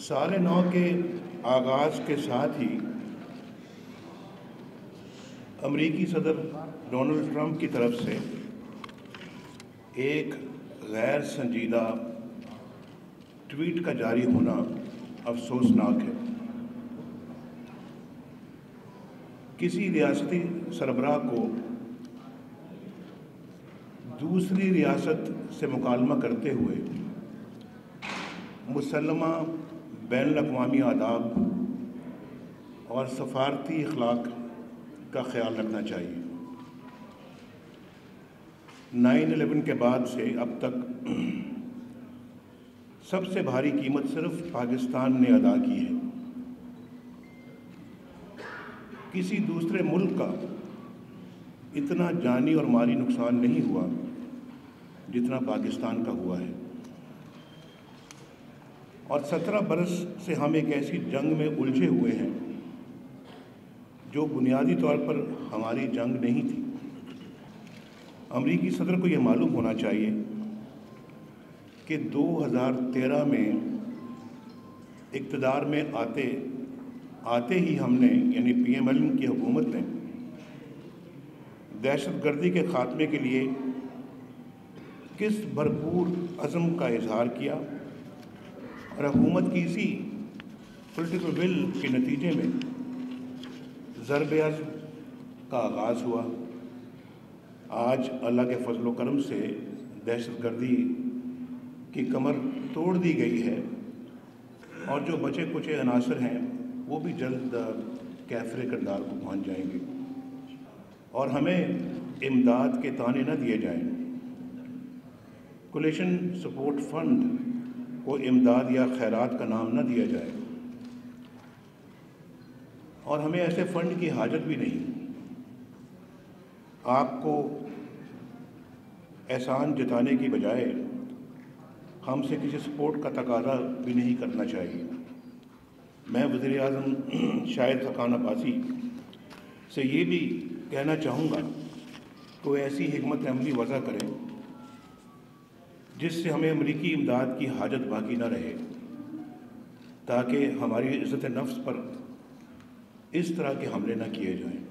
سال نو کے آغاز کے ساتھ ہی امریکی صدر ڈونلڈ ٹرمپ کی طرف سے ایک غیر سنجیدہ ٹویٹ کا جاری ہونا افسوسناک ہے۔ کسی ریاستی سربراہ کو دوسری ریاست سے مکالمہ کرتے ہوئے مسلمہ بین الاقوامی آداب اور سفارتی اخلاق کا خیال رکھنا چاہیے۔ 9/11 کے بعد سے اب تک سب سے بھاری قیمت صرف پاکستان نے ادا کی ہے۔ کسی دوسرے ملک کا اتنا جانی اور مالی نقصان نہیں ہوا جتنا پاکستان کا ہوا ہے، اور 17 برس سے ہم ایک ایسی جنگ میں الجھے ہوئے ہیں جو بنیادی طور پر ہماری جنگ نہیں تھی۔ امریکی صدر کو یہ معلوم ہونا چاہیے کہ 2013 میں اقتدار میں آتے ہی ہم نے یعنی PML کی حکومت نے دہشت گردی کے خاتمے کے لیے کس بھرپور عزم کا اظہار کیا، اور حکومت کی اسی پولیٹیکل ول کے نتیجے میں ضرب عزم کا آغاز ہوا۔ آج اللہ کے فضل و کرم سے دہشت گردی کی کمر توڑ دی گئی ہے، اور جو بچے کچے عناصر ہیں وہ بھی جلد کیفر کردار کو پہنچ جائیں گے، اور ہمیں امداد کے تانے نہ دیے جائیں۔ کولیشن سپورٹ فنڈ کو امداد یا خیرات کا نام نہ دیا جائے، اور ہمیں ایسے فنڈ کی حاجت بھی نہیں۔ آپ کو احسان جتانے کی بجائے ہم سے کسی سپورٹ کا تقاضا بھی نہیں کرنا چاہیے۔ میں وزیر اعظم شاہد خاقان عباسی سے یہ بھی کہنا چاہوں گا کہ وہ ایسی حکمت عملی وضع کریں جس سے ہمیں امریکی امداد کی حاجت باقی نہ رہے، تاکہ ہماری عزت نفس پر اس طرح کے حملے نہ کیے جائیں۔